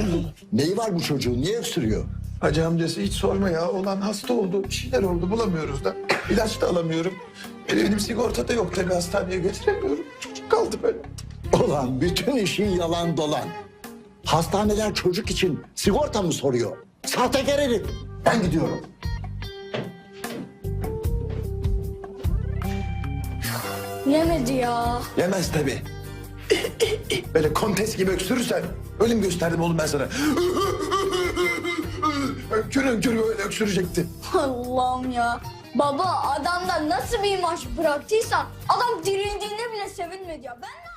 getirdim. Neyi var bu çocuğun? Niye öksürüyor? Hacı amcası hiç sorma ya. Olan hasta oldu. Bir şeyler oldu. Bulamıyoruz da. İlaç da alamıyorum. Benim sigorta da yok tabii. Hastaneye götüremiyorum. Çocuk kaldı böyle. Ulan bütün işin yalan dolan. Hastaneler çocuk için sigorta mı soruyor? Sahtekar herif. Ben gidiyorum. Yemedi ya. Yemez tabii. Böyle kontes gibi öksürürsen ölüm gösterdim oğlum ben sana. Öksür öksür böyle öksürecekti. Allah'ım ya. Baba adamdan nasıl bir imaj bıraktıysan adam dirildiğine bile sevinmedi ya. Ben